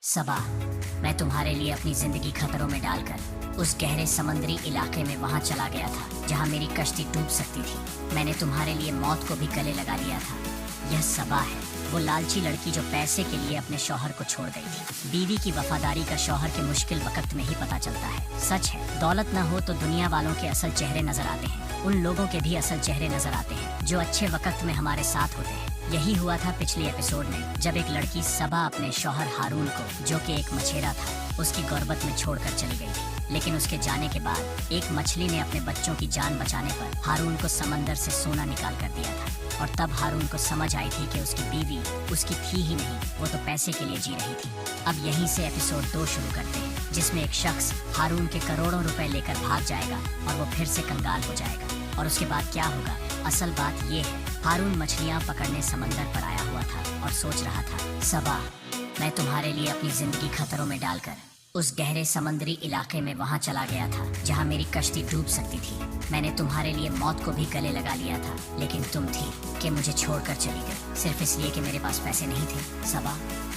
सबा, मैं तुम्हारे लिए अपनी जिंदगी खतरों में डालकर उस गहरे समुद्री इलाके में वहां चला गया था जहां मेरी कश्ती डूब सकती थी। मैंने तुम्हारे लिए मौत को भी गले लगा लिया था। यह सबा है, वो लालची लड़की जो पैसे के लिए अपने शौहर को छोड़ गई थी। बीवी की वफादारी का शौहर के मुश्किल वक्त में ही पता चलता है। सच है, दौलत न हो तो दुनिया वालों के असल चेहरे नजर आते हैं। उन लोगों के भी असल चेहरे नजर आते हैं जो अच्छे वक्त में हमारे साथ होते हैं। यही हुआ था पिछले एपिसोड में, जब एक लड़की सबा अपने शौहर हारून को, जो कि एक मछेरा था, उसकी गुर्बत में छोड़कर चली गई थी। लेकिन उसके जाने के बाद एक मछली ने अपने बच्चों की जान बचाने पर हारून को समंदर से सोना निकाल कर दिया था। और तब हारून को समझ आई थी कि उसकी बीवी उसकी थी ही नहीं, वो तो पैसे के लिए जी रही थी। अब यहीं से एपिसोड 2 शुरू करते हैं, जिसमें एक शख्स हारून के करोड़ों रुपए लेकर भाग जाएगा और वो फिर से कंगाल हो जाएगा। और उसके बाद क्या होगा? असल बात ये है, हारून मछलियाँ पकड़ने समंदर पर आया हुआ था और सोच रहा था, सबा, मैं तुम्हारे लिए अपनी जिंदगी खतरों में डालकर उस गहरे समुद्री इलाके में वहां चला गया था जहां मेरी कश्ती डूब सकती थी। मैंने तुम्हारे लिए मौत को भी गले लगा लिया था, लेकिन तुम थी कि मुझे छोड़कर चली गई, सिर्फ इसलिए कि मेरे पास पैसे नहीं थे। सबा,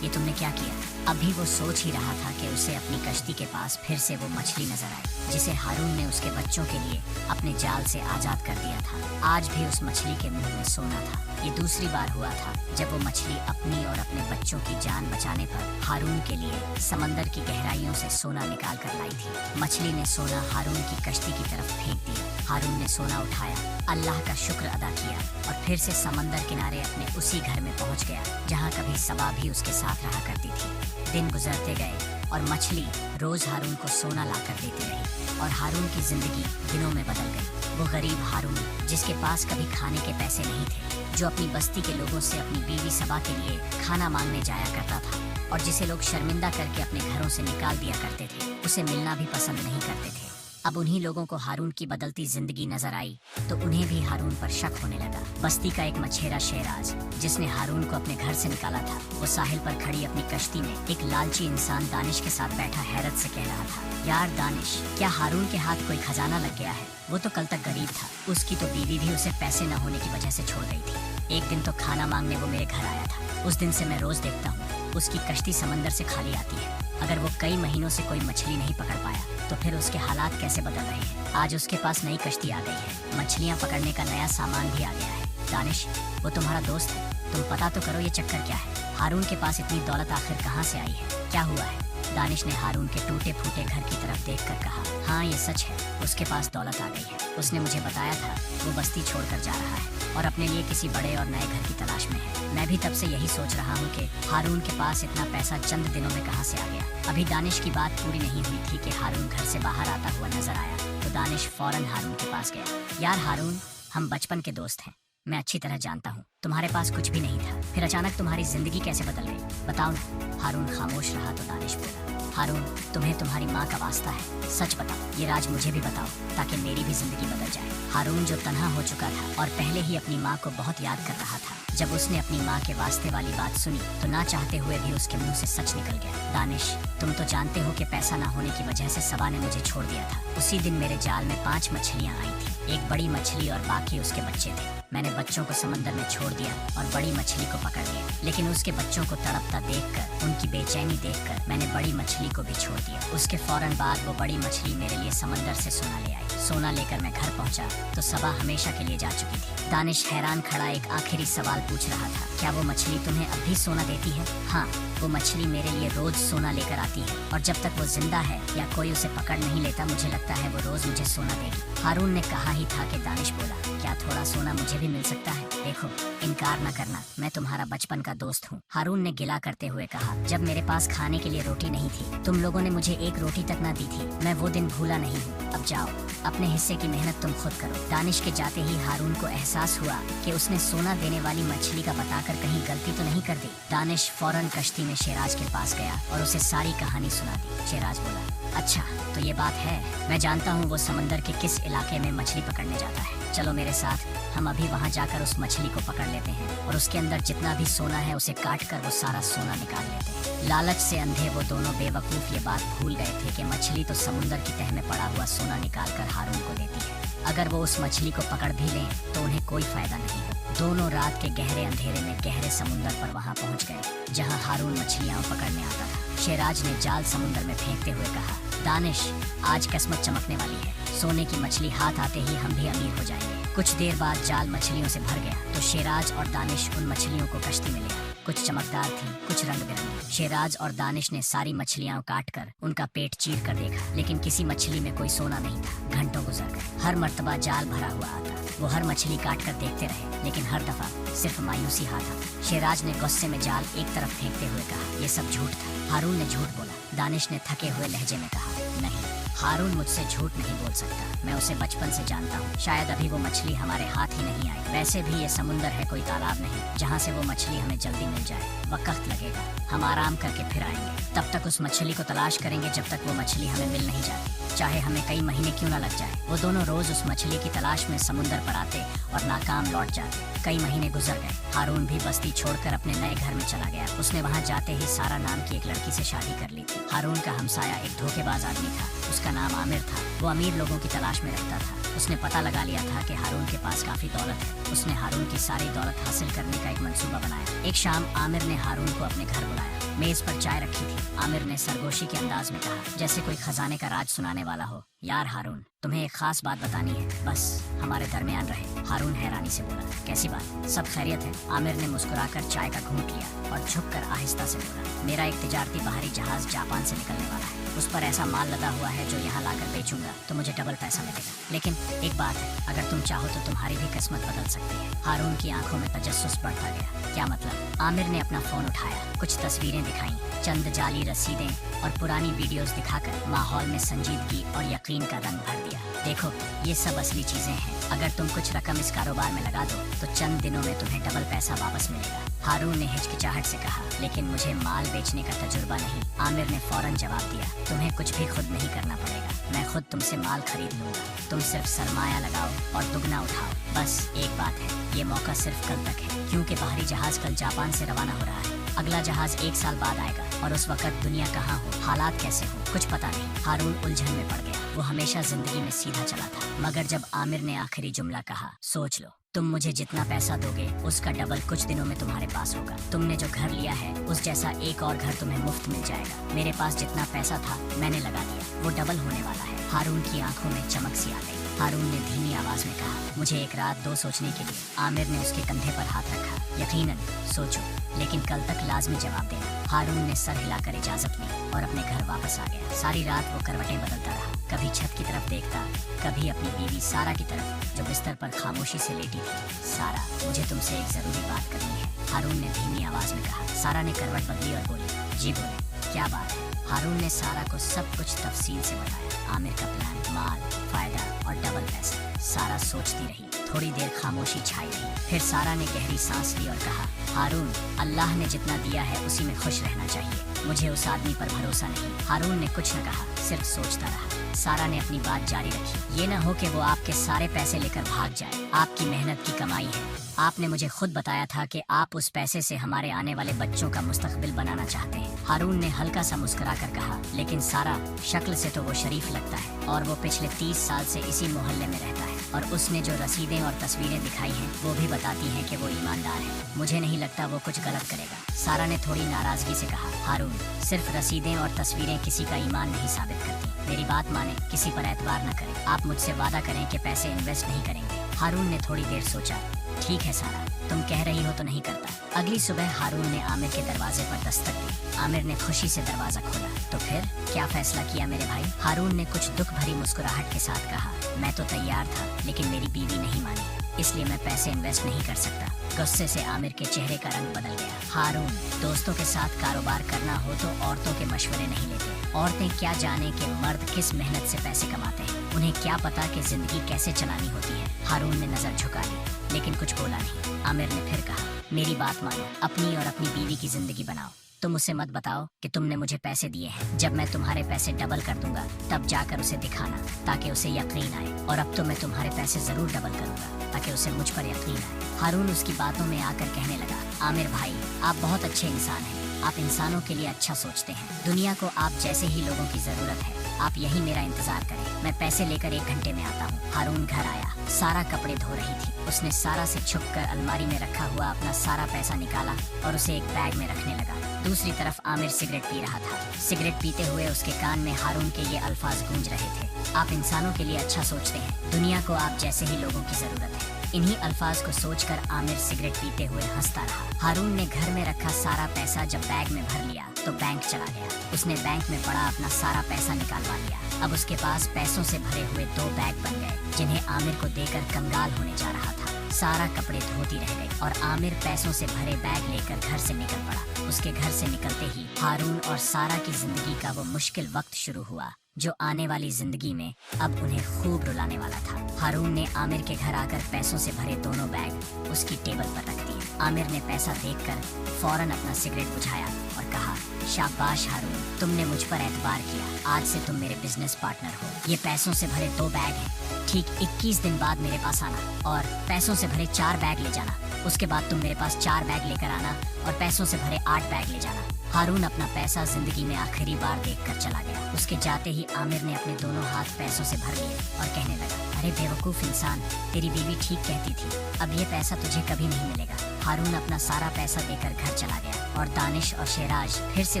ये तुमने क्या किया? अभी वो सोच ही रहा था कि उसे अपनी कश्ती के पास फिर से वो मछली नजर आई, जिसे हारून ने उसके बच्चों के लिए अपने जाल से आजाद कर दिया था। आज भी उस मछली के मुंह में सोना था। ये दूसरी बार हुआ था जब वो मछली अपनी और अपने बच्चों की जान बचाने पर हारून के लिए समंदर की गहराइयों से सोना निकाल कर लाई थी। मछली ने सोना हारून की कश्ती की तरफ फेंक दिया। हारून ने सोना उठाया, अल्लाह का शुक्र अदा किया और फिर से समंदर किनारे अपने उसी घर में पहुंच गया जहां कभी सबा भी उसके साथ रहा करती थी। दिन गुजरते गए और मछली रोज हारून को सोना लाकर देती रही और हारून की जिंदगी दिनों में बदल गई। वो गरीब हारून, जिसके पास कभी खाने के पैसे नहीं थे, जो अपनी बस्ती के लोगों से अपनी बीवी सबा के लिए खाना मांगने जाया करता था और जिसे लोग शर्मिंदा करके अपने घरों से निकाल दिया करते थे, उसे मिलना भी पसंद नहीं करते थे। अब उन्हीं लोगों को हारून की बदलती जिंदगी नजर आई तो उन्हें भी हारून पर शक होने लगा। बस्ती का एक मछेरा शेराज, जिसने हारून को अपने घर से निकाला था, वो साहिल पर खड़ी अपनी कश्ती में एक लालची इंसान दानिश के साथ बैठा हैरत से कह रहा था, यार दानिश, क्या हारून के हाथ कोई खजाना लग गया है? वो तो कल तक गरीब था, उसकी तो बीवी भी उसे पैसे न होने की वजह से छोड़ गई थी। एक दिन तो खाना मांगने वो मेरे घर आया था। उस दिन से मैं रोज देखता हूँ उसकी कश्ती समंदर से खाली आती है। अगर वो कई महीनों से कोई मछली नहीं पकड़ पाया तो फिर उसके हालात कैसे बदल रहे हैं। आज उसके पास नई कश्ती आ गई है, मछलियाँ पकड़ने का नया सामान भी आ गया है। दानिश, वो तुम्हारा दोस्त है, तुम पता तो करो ये चक्कर क्या है। हारून के पास इतनी दौलत आखिर कहाँ से आई है? क्या हुआ है? दानिश ने हारून के टूटे फूटे घर की तरफ देखकर कहा, हाँ ये सच है, उसके पास दौलत आ गई है। उसने मुझे बताया था वो बस्ती छोड़कर जा रहा है और अपने लिए किसी बड़े और नए घर की तलाश में है। मैं भी तब से यही सोच रहा हूँ कि हारून के पास इतना पैसा चंद दिनों में कहाँ से आ गया। अभी दानिश की बात पूरी नहीं हुई थी कि हारून घर से बाहर आता हुआ नजर आया तो दानिश फौरन हारून के पास गया। यार हारून, हम बचपन के दोस्त हैं, मैं अच्छी तरह जानता हूँ तुम्हारे पास कुछ भी नहीं था, फिर अचानक तुम्हारी जिंदगी कैसे बदल गई, बताओ ना। हारून खामोश रहा तो दानिश बोला, हारून, तुम्हें तुम्हारी माँ का वास्ता है, सच बताओ, ये राज मुझे भी बताओ ताकि मेरी भी जिंदगी बदल जाए। हारून, जो तन्हा हो चुका था और पहले ही अपनी माँ को बहुत याद कर रहा था, जब उसने अपनी माँ के वास्ते वाली बात सुनी तो ना चाहते हुए भी उसके मुंह से सच निकल गया। दानिश, तुम तो जानते हो कि पैसा ना होने की वजह से सबा ने मुझे छोड़ दिया था। उसी दिन मेरे जाल में 5 मछलियाँ आई थी, एक बड़ी मछली और बाकी उसके बच्चे थे। मैंने बच्चों को समंदर में छोड़ दिया और बड़ी मछली को पकड़ लिया, लेकिन उसके बच्चों को तड़पता देखकर, उनकी बेचैनी देखकर मैंने बड़ी मछली को भी छोड़ दिया। उसके फौरन बाद वो बड़ी मछली मेरे लिए समंदर से सोना ले आई। सोना लेकर मैं घर पहुंचा तो सबा हमेशा के लिए जा चुकी थी। दानिश हैरान खड़ा एक आखिरी सवाल पूछ रहा था, क्या वो मछली तुम्हें अब भी सोना देती है? हाँ, वो मछली मेरे लिए रोज सोना लेकर आती है और जब तक वो जिंदा है या कोई उसे पकड़ नहीं लेता, मुझे लगता है वो रोज मुझे सोना देगी। हारून ने कहा ही था कि दानिश बोला, क्या थोड़ा सोना मुझे भी मिल सकता है? देखो, इनकार न करना, मैं तुम्हारा बचपन का दोस्त हूँ। हारून ने गिला करते हुए कहा, जब मेरे पास खाने के लिए रोटी नहीं थी, तुम लोगों ने मुझे एक रोटी तक न दी थी, मैं वो दिन भूला नहीं हूँ। अब जाओ, अपने हिस्से की मेहनत तुम खुद करो। दानिश के जाते ही हारून को एहसास हुआ कि उसने सोना देने वाली मछली का बताकर कहीं गलती तो नहीं कर दी। दानिश फौरन कश्ती में शेराज के पास गया और उसे सारी कहानी सुना दी। शेराज बोला, अच्छा तो ये बात है, मैं जानता हूँ वो समंदर के किस इलाके में मछली पकड़ने जाता है। चलो मेरे साथ, हम अभी वहाँ जाकर उस मछली को पकड़ लेते हैं और उसके अंदर जितना भी सोना है उसे काट कर वो सारा सोना निकाल लेते हैं। लालच से अंधे वो दोनों बेवकूफ ये बात भूल गए थे कि मछली तो समुंदर की तह में पड़ा हुआ सोना निकाल कर हारून को देती है। अगर वो उस मछली को पकड़ भी लें तो उन्हें कोई फायदा नहीं। दोनों रात के गहरे अंधेरे में गहरे समुंदर पर वहाँ पहुँच गए जहाँ हारून मछलियाँ पकड़ने आता था। शेराज ने जाल समुंदर में फेंकते हुए कहा, दानिश, आज किस्मत चमकने वाली है। सोने की मछली हाथ आते ही हम भी अमीर हो जाएंगे। कुछ देर बाद जाल मछलियों से भर गया तो शेराज और दानिश उन मछलियों को कश्ती में ले आए। कुछ चमकदार थी, कुछ रंग बिरंगी। शेराज और दानिश ने सारी मछलियां काट कर उनका पेट चीर कर देखा, लेकिन किसी मछली में कोई सोना नहीं था। घंटों गुजर गए, हर मर्तबा जाल भरा हुआ आता। वो हर मछली काट कर देखते रहे, लेकिन हर दफा सिर्फ मायूसी हाथ आता। शेराज ने गुस्से में जाल एक तरफ फेंकते हुए कहा, ये सब झूठ था। हारून ने झूठ बोला। दानिश ने थके हुए लहजे में कहा, नहीं, हारून मुझसे झूठ नहीं बोल सकता। मैं उसे बचपन से जानता हूँ। शायद अभी वो मछली हमारे हाथ ही नहीं आई। वैसे भी ये समुंदर है, कोई तालाब नहीं जहाँ से वो मछली हमें जल्दी मिल जाए। वक्त लगेगा, हम आराम करके फिर आएंगे। तब तक उस मछली को तलाश करेंगे जब तक वो मछली हमें मिल नहीं जाती, चाहे हमें कई महीने क्यों न लग जाए। वो दोनों रोज उस मछली की तलाश में समुंदर पर आते और नाकाम लौट जाते। कई महीने गुजर गए। हारून भी बस्ती छोड़कर अपने नए घर में चला गया। उसने वहाँ जाते ही सारा नाम की एक लड़की से शादी कर ली थी। हारून का हमसाया एक धोखेबाज आदमी था। उसका नाम आमिर था। वो अमीर लोगों की तलाश में रहता था। उसने पता लगा लिया था कि हारून के पास काफी दौलत है। उसने हारून की सारी दौलत हासिल करने का एक मंसूबा बनाया। एक शाम आमिर ने हारून को अपने घर बुलाया। मेज पर चाय रखी थी। आमिर ने सरगोशी के अंदाज में कहा, जैसे कोई खजाने का राज सुनाने वाला हो, यार हारून, तुम्हें एक खास बात बतानी है, बस हमारे दरमियान रहे। हारून हैरानी से बोला, कैसी बात? सब खैरियत है? आमिर ने मुस्कुराकर चाय का घूंट लिया और झुककर आहिस्ता से बोला, मेरा एक तिजारती बाहरी जहाज जापान से निकलने वाला है। उस पर ऐसा माल लदा हुआ है जो यहाँ लाकर बेचूंगा तो मुझे डबल पैसा मिलेगा। लेकिन एक बात है, अगर तुम चाहो तो तुम्हारी भी किस्मत बदल सकती है। हारून की आंखों में तजस्सुस बढ़ता गया। क्या मतलब? आमिर ने अपना फोन उठाया, कुछ तस्वीरें दिखाई, चंद जाली रसीदें और पुरानी वीडियोस दिखाकर माहौल में संजीदगी और यकीन का रंग भर दिया। देखो, ये सब असली चीजें हैं। अगर तुम कुछ रकम इस कारोबार में लगा दो तो चंद दिनों में तुम्हें डबल पैसा वापस मिलेगा। हारून ने हिचकिचाहट से कहा, लेकिन मुझे माल बेचने का तजुर्बा नहीं। आमिर ने फौरन जवाब दिया, तुम्हें कुछ भी खुद नहीं करना पड़ेगा, मैं खुद तुमसे माल खरीद लूंगा। तुम सिर्फ सरमाया लगाओ और दुगना उठाओ। बस एक बात है, ये मौका सिर्फ कल तक है, क्योंकि बाहरी जहाज कल जापान से रवाना हो रहा है। अगला जहाज 1 साल बाद आएगा और उस वक्त दुनिया कहाँ हो, हालात कैसे हो, कुछ पता नहीं। हारून उलझन में पड़ गया। वो हमेशा जिंदगी में सीधा चला था, मगर जब आमिर ने आखिरी जुमला कहा, सोच लो, तुम मुझे जितना पैसा दोगे उसका डबल कुछ दिनों में तुम्हारे पास होगा। तुमने जो घर लिया है उस जैसा एक और घर तुम्हें मुफ्त मिल जाएगा। मेरे पास जितना पैसा था मैंने लगा दिया, वो डबल होने वाला है। हारून की आंखों में चमक सी आ गई। हारून ने धीमी आवाज में कहा, मुझे एक रात दो सोचने के लिए। आमिर ने उसके कंधे पर हाथ रखा। यकीनन सोचो, लेकिन कल तक लाजमी जवाब देना। हारून ने सर हिलाकर इजाजत ली और अपने घर वापस आ गया। सारी रात वो करवटें बदलता रहा, कभी छत की तरफ देखता, कभी अपनी बीवी सारा की तरफ जो बिस्तर पर खामोशी से लेटी थी। सारा, मुझे तुमसे एक जरूरी बात करनी है, हारून ने धीमी आवाज में कहा। सारा ने करवट बदली और बोली, जी बोले, क्या बात है? हारून ने सारा को सब कुछ तफसील से बताया। आमिर का प्लान, माल, फायदा और डबल पैसा। सारा सोचती रही। थोड़ी देर खामोशी छाई रही। फिर सारा ने गहरी सांस ली और कहा, हारून, अल्लाह ने जितना दिया है उसी में खुश रहना चाहिए। मुझे उस आदमी पर भरोसा नहीं। हारून ने कुछ न कहा, सिर्फ सोचता रहा। सारा ने अपनी बात जारी रखी, ये न हो कि वो आपके सारे पैसे लेकर भाग जाए। आपकी मेहनत की कमाई है। आपने मुझे खुद बताया था कि आप उस पैसे से हमारे आने वाले बच्चों का मुस्तकबिल बनाना चाहते हैं। हारून ने हल्का सा मुस्कुराकर कहा, लेकिन सारा, शक्ल से तो वो शरीफ लगता है और वो पिछले 30 साल से इसी मोहल्ले में रहता है और उसने जो रसीदें और तस्वीरें दिखाई हैं वो भी बताती हैं कि वो ईमानदार है। मुझे नहीं लगता वो कुछ गलत करेगा। सारा ने थोड़ी नाराजगी से कहा, हारून, सिर्फ रसीदें और तस्वीरें किसी का ईमान नहीं साबित करती। मेरी बात माने, किसी पर एतबार न करें। आप मुझसे वादा करें कि पैसे इन्वेस्ट नहीं करेंगे। हारून ने थोड़ी देर सोचा। ठीक है सारा, तुम कह रही हो तो नहीं करता। अगली सुबह हारून ने आमिर के दरवाजे पर दस्तक दी। आमिर ने खुशी से दरवाजा खोला। तो फिर क्या फैसला किया मेरे भाई? हारून ने कुछ दुख भरी मुस्कुराहट के साथ कहा, मैं तो तैयार था, लेकिन मेरी बीवी नहीं मानी, इसलिए मैं पैसे इन्वेस्ट नहीं कर सकता। गुस्से से आमिर के चेहरे का रंग बदल गया। हारून, दोस्तों के साथ कारोबार करना हो तो औरतों के मशवरे नहीं लेते। औरतें क्या जाने कि मर्द किस मेहनत से पैसे कमाते हैं, उन्हें क्या पता कि जिंदगी कैसे चलानी होती है। हारून ने नजर झुका ली, लेकिन कुछ बोला नहीं। आमिर ने फिर कहा, मेरी बात मानो, अपनी और अपनी बीवी की जिंदगी बनाओ। तुम उसे मत बताओ कि तुमने मुझे पैसे दिए हैं। जब मैं तुम्हारे पैसे डबल कर दूंगा तब जाकर उसे दिखाना, ताकि उसे यकीन आए। और अब तो मैं तुम्हारे पैसे जरूर डबल करूंगा ताकि उसे मुझ पर यकीन आए। हारून उसकी बातों में आकर कहने लगा, आमिर भाई, आप बहुत अच्छे इंसान हैं, आप इंसानों के लिए अच्छा सोचते हैं। दुनिया को आप जैसे ही लोगों की जरूरत है। आप यही मेरा इंतजार करें, मैं पैसे लेकर 1 घंटे में आता हूँ। हारून घर आया। सारा कपड़े धो रही थी। उसने सारा से छुपकर अलमारी में रखा हुआ अपना सारा पैसा निकाला और उसे एक बैग में रखने लगा। दूसरी तरफ आमिर सिगरेट पी रहा था। सिगरेट पीते हुए उसके कान में हारून के ये अल्फाज गूंज रहे थे, आप इंसानों के लिए अच्छा सोचते हैं, दुनिया को आप जैसे ही लोगों की जरूरत है। इन्हीं अल्फाज को सोचकर आमिर सिगरेट पीते हुए हंसता रहा। हारून ने घर में रखा सारा पैसा जब बैग में भर लिया तो बैंक चला गया। उसने बैंक में पड़ा अपना सारा पैसा निकालवा लिया। अब उसके पास पैसों से भरे हुए 2 बैग बन गए, जिन्हें आमिर को देकर कंगाल होने जा रहा था। सारा कपड़े धोती रह गई और आमिर पैसों से भरे बैग लेकर घर से निकल पड़ा। उसके घर से निकलते ही हारून और सारा की जिंदगी का वो मुश्किल वक्त शुरू हुआ, जो आने वाली जिंदगी में अब उन्हें खूब रुलाने वाला था। हारून ने आमिर के घर आकर पैसों से भरे दोनों बैग उसकी टेबल पर रख दिए। आमिर ने पैसा देखकर फौरन अपना सिगरेट बुझाया और कहा, शाबाश हारून, तुमने मुझ पर एतबार किया, आज से तुम मेरे बिजनेस पार्टनर हो। ये पैसों से भरे 2 बैग हैं, ठीक 21 दिन बाद मेरे पास आना और पैसों से भरे 4 बैग ले जाना। उसके बाद तुम मेरे पास 4 बैग लेकर आना और पैसों से भरे 8 बैग ले जाना। हारून अपना पैसा जिंदगी में आखिरी बार देखकर चला गया। उसके जाते ही आमिर ने अपने दोनों हाथ पैसों से भर लिए और कहने लगा, अरे बेवकूफ इंसान, तेरी बीवी ठीक कहती थी, अब ये पैसा तुझे कभी नहीं मिलेगा। हारून अपना सारा पैसा देकर घर चला गया और दानिश और शेराज फिर से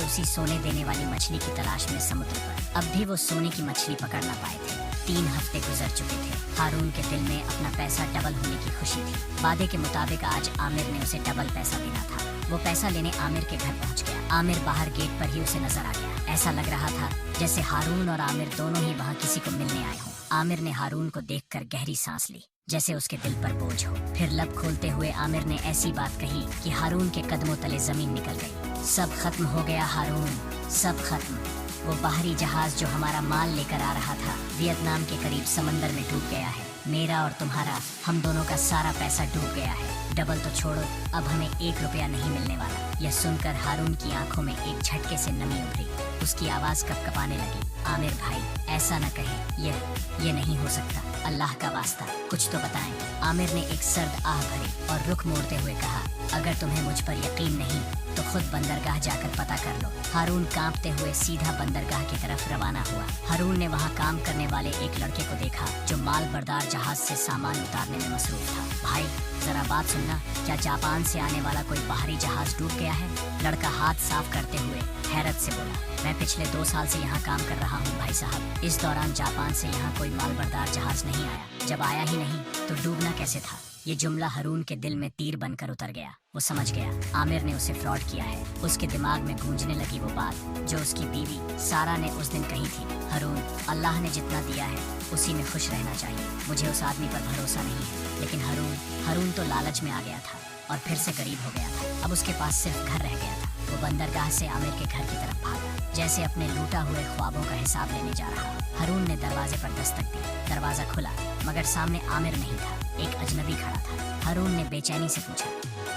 उसी सोने देने वाली मछली की तलाश में समुद्र पर। अब भी वो सोने की मछली पकड़ ना पाए थे। 3 हफ्ते गुजर चुके थे। हारून के दिल में अपना पैसा डबल होने की खुशी थी। वादे के मुताबिक आज आमिर ने उसे डबल पैसा देना था। वो पैसा लेने आमिर के घर पहुंच गया। आमिर बाहर गेट पर ही उसे नजर आ गया। ऐसा लग रहा था जैसे हारून और आमिर दोनों ही वहाँ किसी को मिलने आए हों। आमिर ने हारून को देखकर गहरी सांस ली, जैसे उसके दिल पर बोझ हो। फिर लब खोलते हुए आमिर ने ऐसी बात कही कि हारून के कदमों तले जमीन निकल गई। सब खत्म हो गया हारून, सब खत्म। वो बाहरी जहाज जो हमारा माल लेकर आ रहा था, वियतनाम के करीब समंदर में डूब गया है। मेरा और तुम्हारा, हम दोनों का सारा पैसा डूब गया है। डबल तो छोड़ो, अब हमें 1 रुपया नहीं मिलने वाला। यह सुनकर हारून की आंखों में एक झटके से नमी उभरी। उसकी आवाज कपकपाने लगी, आमिर भाई, ऐसा न कहे, ये नहीं हो सकता, अल्लाह का वास्ता कुछ तो बताएं। आमिर ने एक सर्द आह भरी और रुख मोड़ते हुए कहा, अगर तुम्हें मुझ पर यकीन नहीं तो खुद बंदरगाह जाकर पता कर लो। हारून कांपते हुए सीधा बंदरगाह की तरफ रवाना हुआ। हारून ने वहाँ काम करने वाले एक लड़के को देखा जो माल बरदार जहाज से सामान उतारने में मसरूफ था। भाई जरा बात सुनना, क्या जापान से आने वाला कोई बाहरी जहाज डूब गया है? लड़का हाथ साफ करते हुए हैरत से बोला, मैं पिछले 2 साल से यहाँ काम कर रहा हूँ भाई साहब। इस दौरान जापान से यहाँ कोई माल बरदार जहाज नहीं आया। जब आया ही नहीं तो डूबना कैसे था? ये जुमला हारून के दिल में तीर बनकर उतर गया। वो समझ गया आमिर ने उसे फ्रॉड किया है। उसके दिमाग में गूंजने लगी वो बात जो उसकी बीवी सारा ने उस दिन कही थी, हारून, अल्लाह ने जितना दिया है उसी में खुश रहना चाहिए। मुझे उस आदमी पर भरोसा नहीं है। लेकिन हारून तो लालच में आ गया था और फिर से गरीब हो गया था। अब उसके पास सिर्फ घर रह गया था। वो बंदरगाह से आमिर के घर की तरफ भागा, जैसे अपने लूटा हुए ख्वाबों का हिसाब लेने जा रहा। हारून ने दरवाजे पर दस्तक दी। दरवाजा खुला मगर सामने आमिर नहीं था, एक अजनबी खड़ा था। हारून ने बेचैनी से पूछा,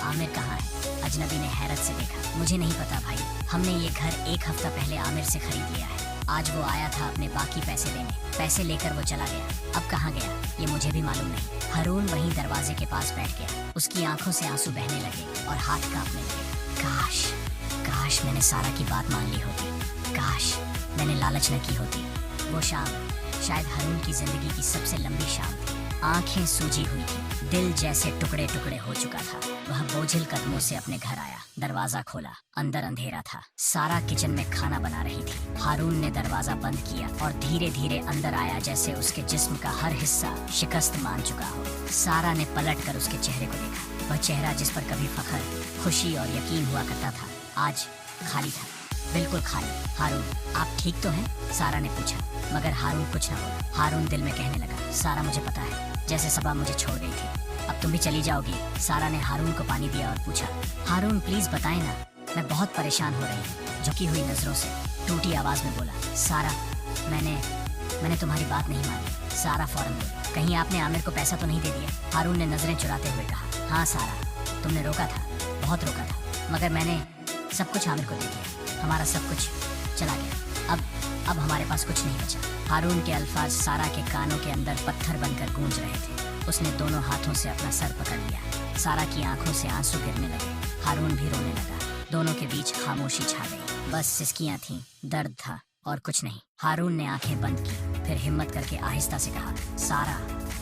आमिर कहाँ है? अजनबी ने हैरत से देखा, मुझे नहीं पता भाई, हमने ये घर 1 हफ्ता पहले आमिर से खरीद लिया है। आज वो आया था अपने बाकी पैसे लेने, पैसे लेकर वो चला गया। अब कहाँ गया ये मुझे भी मालूम नहीं। हारून वहीं दरवाजे के पास बैठ गया। उसकी आंखों से आंसू बहने लगे और हाथ कांपने लगे। काश मैंने सारा की बात मान ली होती, काश मैंने लालच न की होती। वो शाम शायद हारून की जिंदगी की सबसे लंबी शाम थी। आंखें सूजी हुई थी, दिल जैसे टुकड़े टुकड़े हो चुका था। वह बोझिल कदमों से अपने घर आया। दरवाजा खोला, अंदर अंधेरा था। सारा किचन में खाना बना रही थी। हारून ने दरवाजा बंद किया और धीरे धीरे अंदर आया, जैसे उसके जिस्म का हर हिस्सा शिकस्त मान चुका हो। सारा ने पलट कर उसके चेहरे को देखा। वह चेहरा जिस पर कभी फख्र, खुशी और यकीन हुआ करता था, आज खाली था, बिल्कुल खाली। हारून, आप ठीक तो हैं? सारा ने पूछा, मगर हारून कुछ न बोला। हारून दिल में कहने लगा, सारा मुझे पता है, जैसे सबा मुझे छोड़ गई थी, अब तुम भी चली जाओगी। सारा ने हारून को पानी दिया और पूछा, हारून प्लीज बताएं ना, मैं बहुत परेशान हो रही हूँ। झुकी हुई नजरों से टूटी आवाज में बोला, सारा, मैंने तुम्हारी बात नहीं मानी। सारा फौरन बोली, कहीं आपने आमिर को पैसा तो नहीं दे दिया? हारून ने नजरें चुराते हुए कहा, हाँ सारा, तुमने रोका था, बहुत रोका था, मगर मैंने सब कुछ आमिर को दे दिया। हमारा सब कुछ चला गया, अब हमारे पास कुछ नहीं बचा। हारून के अल्फाज सारा के कानों के अंदर पत्थर बनकर गूंज रहे थे। उसने दोनों हाथों से अपना सर पकड़ लिया। सारा की आंखों से आंसू गिरने लगे। हारून भी रोने लगा। दोनों के बीच खामोशी छा गई। बस सिसकियां थीं, दर्द था और कुछ नहीं। हारून ने आंखें बंद की, फिर हिम्मत करके आहिस्ता से कहा, सारा,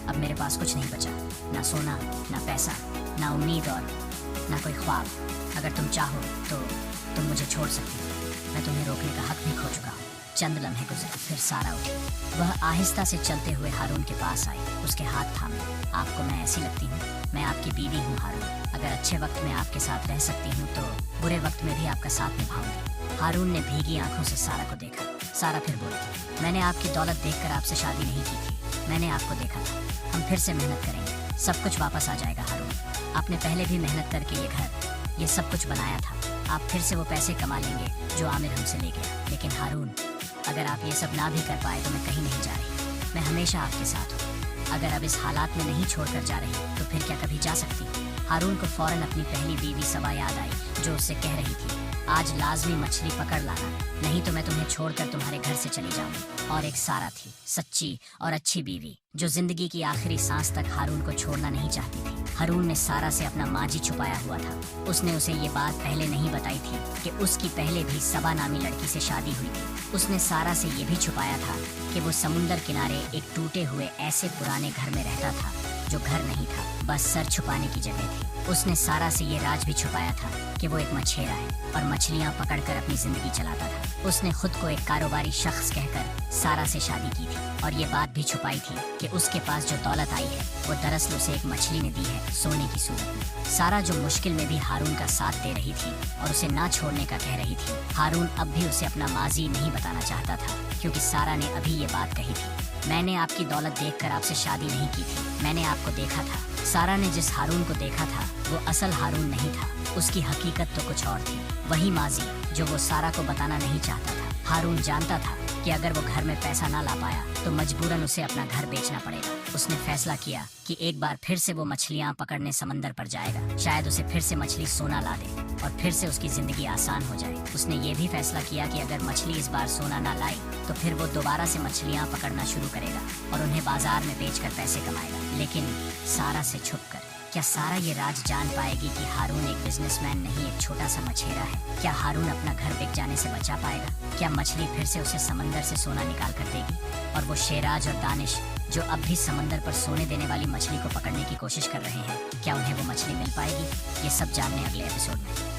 अब मेरे पास कुछ नहीं बचा, ना सोना, ना पैसा, ना उम्मीद और ना कोई ख्वाब। अगर तुम चाहो तो तुम मुझे छोड़ सकती हो। मैं तुम्हें रोकने का हक भी खो चुका हूँ। चंद लम्हे गुजरे, फिर सारा उठी। वह आहिस्ता से चलते हुए हारून के पास आई, उसके हाथ थामे। आपको मैं ऐसी लगती हूँ? मैं आपकी बीवी हूँ हारून। अगर अच्छे वक्त में आपके साथ रह सकती हूँ तो बुरे वक्त में भी आपका साथ निभाऊंगी। हारून ने भीगी आंखों से सारा को देखा। सारा फिर बोली, मैंने आपकी दौलत देखकर आपसे शादी नहीं की थी, मैंने आपको देखा था। हम फिर से मेहनत करेंगे, सब कुछ वापस आ जाएगा हारून। आपने पहले भी मेहनत करके ये घर, ये सब कुछ बनाया था। आप फिर से वो पैसे कमा लेंगे जो आमिर हमसे ले गया। लेकिन हारून, अगर आप ये सब ना भी कर पाए तो मैं कहीं नहीं जा रही। मैं हमेशा आपके साथ हूँ। अगर अब इस हालात में नहीं छोड़कर जा रही तो फिर क्या कभी जा सकती? हारून को फौरन अपनी पहली बीवी सबा याद आई, जो उससे कह रही थी, आज लाजमी मछली पकड़ लाना, नहीं तो मैं तुम्हें छोड़कर तुम्हारे घर से चली जाऊंगी। और एक सारा थी, सच्ची और अच्छी बीवी, जो जिंदगी की आखिरी सांस तक हारून को छोड़ना नहीं चाहती थी। हारून ने सारा से अपना माजी छुपाया हुआ था। उसने उसे ये बात पहले नहीं बताई थी कि उसकी पहले भी सबा नामी लड़की से शादी हुई थी। उसने सारा से ये भी छुपाया था कि वो समुंदर किनारे एक टूटे हुए ऐसे पुराने घर में रहता था जो घर नहीं था, बस सर छुपाने की जगह थी। उसने सारा से ये राज भी छुपाया था कि वो एक मछेरा है और मछलियां पकड़कर अपनी जिंदगी चलाता था। उसने खुद को एक कारोबारी शख्स कहकर सारा से शादी की थी और ये बात भी छुपाई थी कि उसके पास जो दौलत आई है वो दरअसल उसे एक मछली ने दी है, सोने की सूरत में। सारा जो मुश्किल में भी हारून का साथ दे रही थी और उसे ना छोड़ने का कह रही थी। हारून अब भी उसे अपना माजी नहीं बताना चाहता था, क्योंकि सारा ने अभी ये बात कही थी, मैंने आपकी दौलत देखकर आपसे शादी नहीं की थी, मैंने आपको देखा था। सारा ने जिस हारून को देखा था वो असल हारून नहीं था, उसकी हकीकत तो कुछ और थी। वही माजी जो वो सारा को बताना नहीं चाहता था। हारून जानता था कि अगर वो घर में पैसा ना ला पाया तो मजबूरन उसे अपना घर बेचना पड़ेगा। उसने फैसला किया कि एक बार फिर से वो मछलियां पकड़ने समंदर पर जाएगा। शायद उसे फिर से मछली सोना ला दे और फिर से उसकी जिंदगी आसान हो जाए। उसने ये भी फैसला किया कि अगर मछली इस बार सोना ना लाई तो फिर वो दोबारा से मछलियां पकड़ना शुरू करेगा और उन्हें बाजार में बेचकर पैसे कमाएगा। लेकिन सारा से छुपकर। क्या सारा ये राज जान पाएगी कि हारून एक बिजनेसमैन नहीं, एक छोटा सा मछेरा है? क्या हारून अपना घर बिक जाने से बचा पाएगा? क्या मछली फिर से उसे समंदर से सोना निकाल कर देगी? और वो शेराज और दानिश जो अब भी समंदर पर सोने देने वाली मछली को पकड़ने की कोशिश कर रहे हैं, क्या उन्हें वो मछली मिल पाएगी? ये सब जानने अगले एपिसोड में।